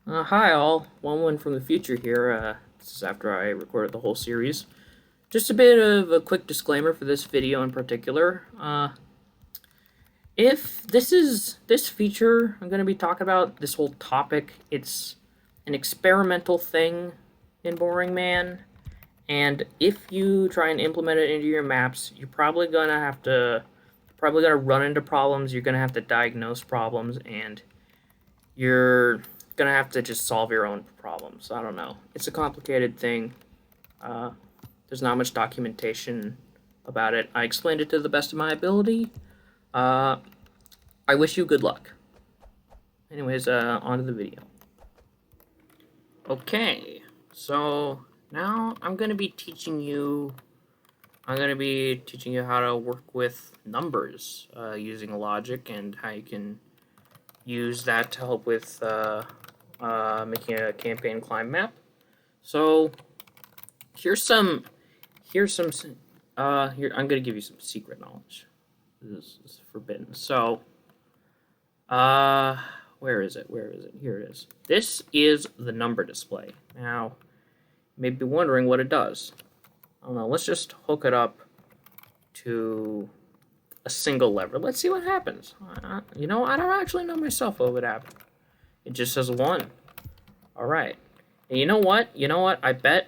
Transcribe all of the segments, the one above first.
Hi all, one from the future here. This is after I recorded the whole series. Just a bit of a quick disclaimer for this video in particular. If this feature I'm going to be talking about, this whole topic, it's an experimental thing in Boring Man, and if you try and implement it into your maps, you're probably gonna run into problems. You're gonna have to diagnose problems, and you're gonna have to just solve your own problems. I don't know. It's a complicated thing. Uh, there's not much documentation about it. I explained it to the best of my ability. I wish you good luck. Anyways, on to the video. Okay, so now I'm gonna be teaching you how to work with numbers using logic and how you can use that to help with making a campaign climb map. So here's some here I'm gonna give you some secret knowledge. This is forbidden. So where is it? Here it is. This is the number display. Now you may be wondering what it does. I don't know. Let's just hook it up to a single lever. Let's see what happens. You know, I don't actually know myself what would happen. It just says 1. All right. And you know what? I bet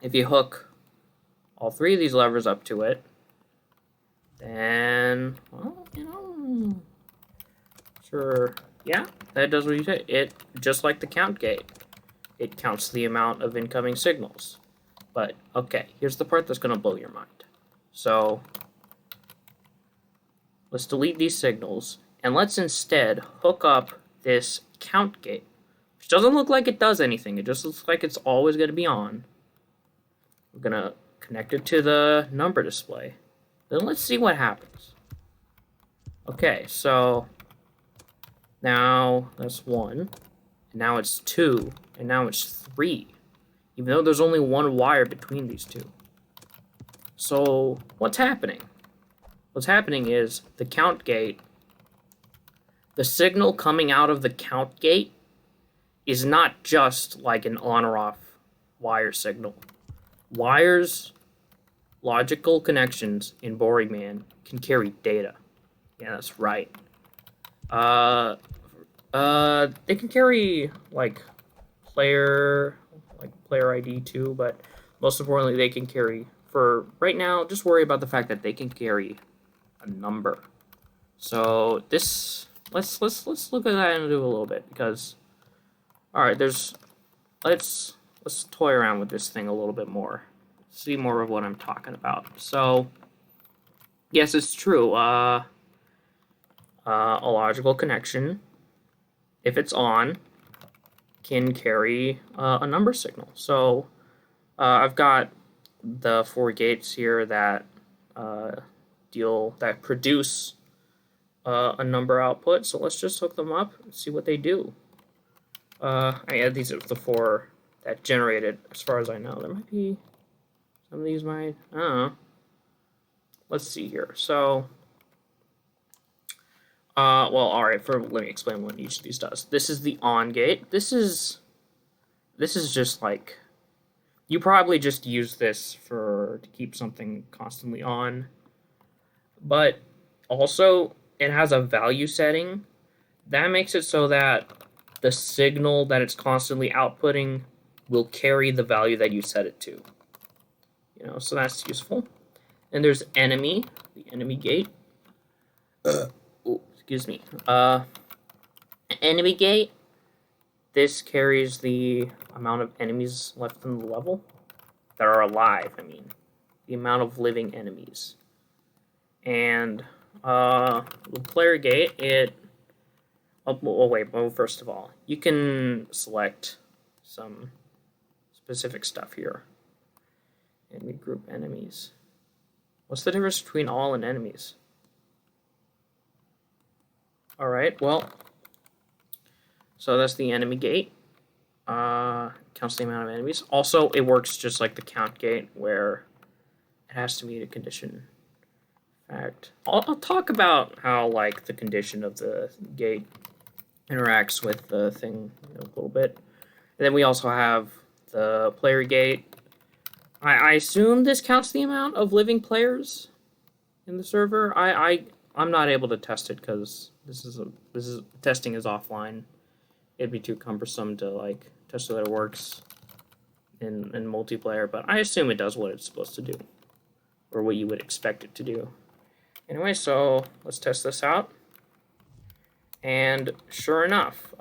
if you hook all 3 of these levers up to it, then, well, sure. Yeah, that does what you say. It, just like the count gate, it counts the amount of incoming signals. But, okay, here's the part that's going to blow your mind. So let's delete these signals, and let's instead hook up this count gate, which doesn't look like it does anything. It just looks like it's always going to be on. We're going to connect it to the number display. Then let's see what happens. Okay, so now that's 1, and now it's 2, and now it's 3, even though there's only 1 wire between these two. So what's happening? What's happening is the count gate, the signal coming out of the count gate is not just like an on or off wire signal. Wires, logical connections in Boring Man can carry data. Yeah, that's right. They can carry like player ID too, but most importantly, they can carry, for right now, just worry about the fact that they can carry a number. So this, let's look at that and do a little bit, because all right, let's toy around with this thing a little bit more, see more of what I'm talking about. So yes, it's true. A logical connection, if it's on, can carry a number signal. So I've got the 4 gates here that produce a number output. So let's just hook them up and see what they do. These are the 4 that generated, as far as I know. There might be some of these might, I don't know. Let's see here. So well, all right. Let me explain what each of these does. This is the on gate. This is just like, you probably just use this to keep something constantly on, but also it has a value setting that makes it so that the signal that it's constantly outputting will carry the value that you set it to. So that's useful. And there's enemy, the enemy gate. Excuse me. Enemy gate. This carries the amount of enemies left in the level that are alive. I mean, the amount of living enemies. And the player gate, first of all, you can select some specific stuff here. Enemy group enemies. What's the difference between all and enemies? All right, well, so that's the enemy gate. Counts the amount of enemies. Also, it works just like the count gate, where it has to meet a condition. In fact, I'll talk about how, like, the condition of the gate interacts with the thing a little bit. And then we also have the player gate. I assume this counts the amount of living players in the server. I'm not able to test it because this is testing is offline. It'd be too cumbersome to like test that it works in multiplayer, but I assume it does what it's supposed to do, or what you would expect it to do. Anyway, so let's test this out. And sure enough,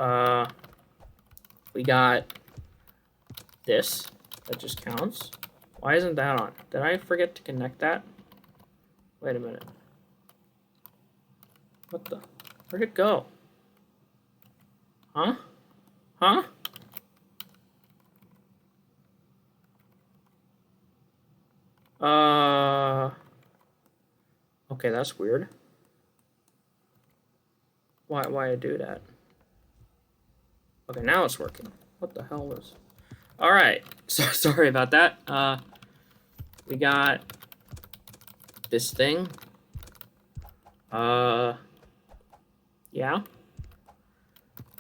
we got this. That just counts. Why isn't that on? Did I forget to connect that? Wait a minute. What the? Where'd it go? Huh? Huh? Okay, that's weird. Why I do that? Okay, now it's working. What the hell was... Alright, so sorry about that. We got this thing. Yeah.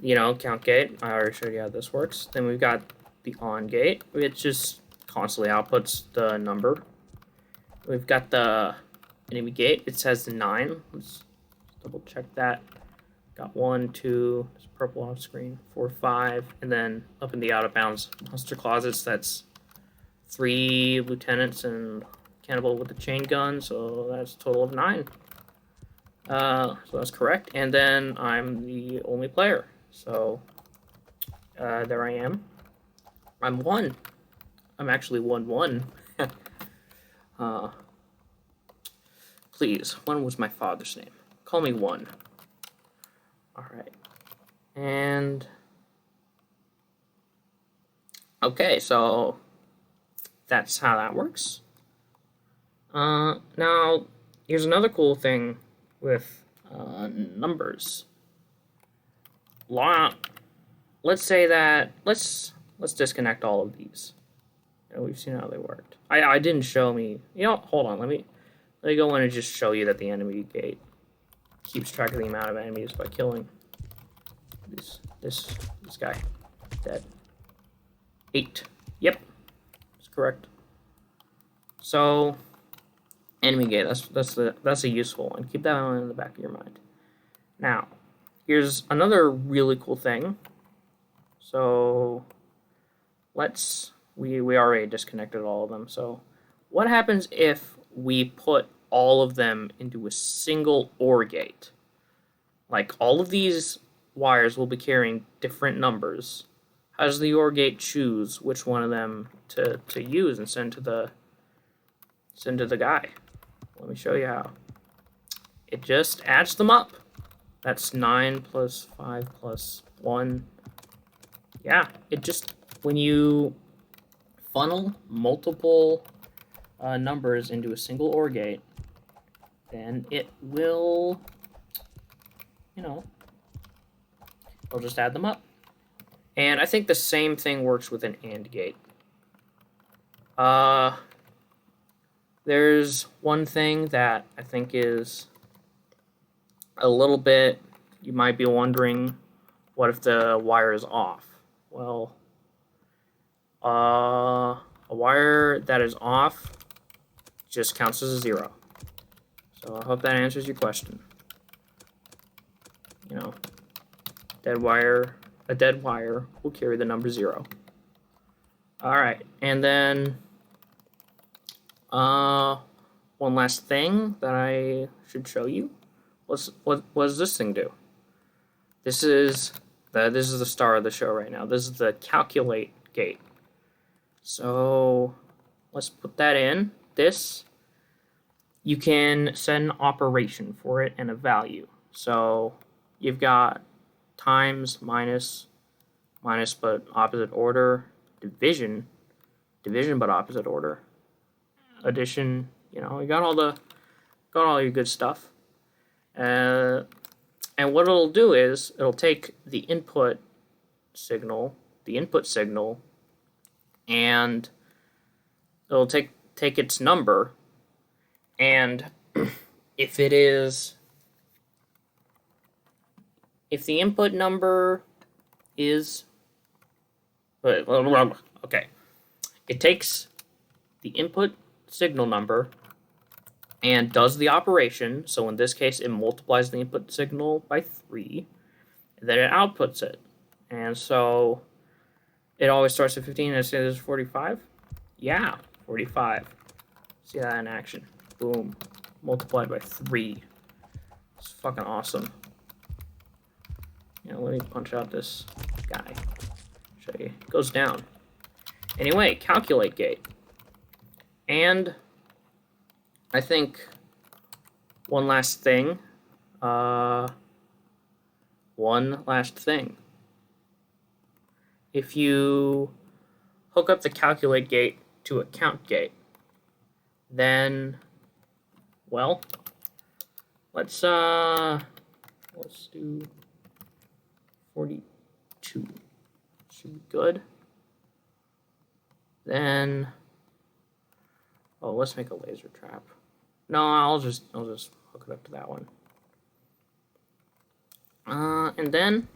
You know, count gate. I already showed you how this works. Then we've got the on gate, which just constantly outputs the number. We've got the enemy gate. It says 9. Let's double check that. Got 1, 2, there's purple off screen, 4, 5, and then up in the out of bounds monster closets, that's 3 lieutenants and cannibal with the chain gun, so that's a total of 9. So that's correct. And then I'm the only player, so there I am. I'm 1. I'm actually 1-1. Please, 1 was my father's name. Call me 1. Alright, and okay, so that's how that works. Now, here's another cool thing with numbers. Let's say that, let's disconnect all of these. You know, we've seen how they worked. I didn't show me, you know, hold on, let me go in and just show you that the enemy gate keeps track of the amount of enemies by killing this guy. Dead. 8. Yep, that's correct. So enemy gate. That's a useful one. Keep that one in the back of your mind. Now, here's another really cool thing. So we already disconnected all of them. So what happens if we put all of them into a single OR gate? Like, all of these wires will be carrying different numbers. How does the OR gate choose which one of them to use and send to the guy? Let me show you how. It just adds them up. That's 9 plus 5 plus 1. Yeah, it just, when you funnel multiple numbers into a single OR gate, then it will, you know, it'll just add them up. And I think the same thing works with an AND gate. There's one thing that I think is a little bit, you might be wondering, what if the wire is off? Well, a wire that is off just counts as a 0. So I hope that answers your question. You know, a dead wire will carry the number 0. Alright, and then one last thing that I should show you. What does this thing do? This is the star of the show right now. This is the calculate gate. So let's put that in. This, you can set an operation for it and a value. So you've got times, minus but opposite order, division but opposite order, addition. You know, you got all your good stuff. And what it'll do is it'll take the input signal, and it'll take its number, and if it is if the input number is, okay, it takes the input signal number and does the operation. So in this case, it multiplies the input signal by 3, and then it outputs it. And so it always starts at 15, and I say this is 45. Yeah, 45. See that in action. Boom. Multiplied by 3. It's fucking awesome. Let me punch out this guy. Show you. It goes down. Anyway, calculate gate. And I think one last thing. If you hook up the calculate gate to a count gate, then, well, let's do 42. Should be good. Then, oh, let's make a laser trap. No, I'll just hook it up to that one. And then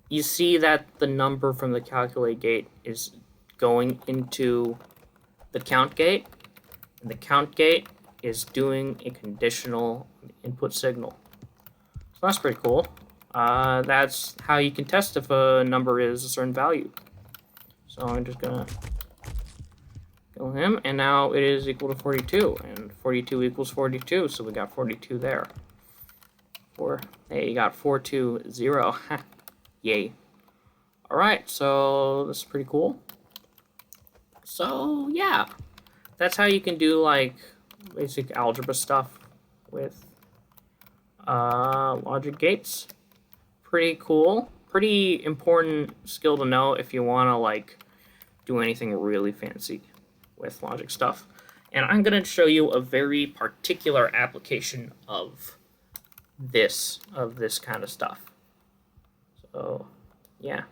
you see that the number from the calculate gate is going into the count gate, and the count gate is doing a conditional input signal. So that's pretty cool. That's how you can test if a number is a certain value. So I'm just gonna kill him, and now it is equal to 42, and 42 equals 42, so we got 42 there. Hey, you got 420. Yay. Alright, so this is pretty cool. So yeah, that's how you can do like basic algebra stuff with logic gates. Pretty cool. Pretty important skill to know if you want to like do anything really fancy with logic stuff. And I'm going to show you a very particular application of this kind of stuff. So, yeah.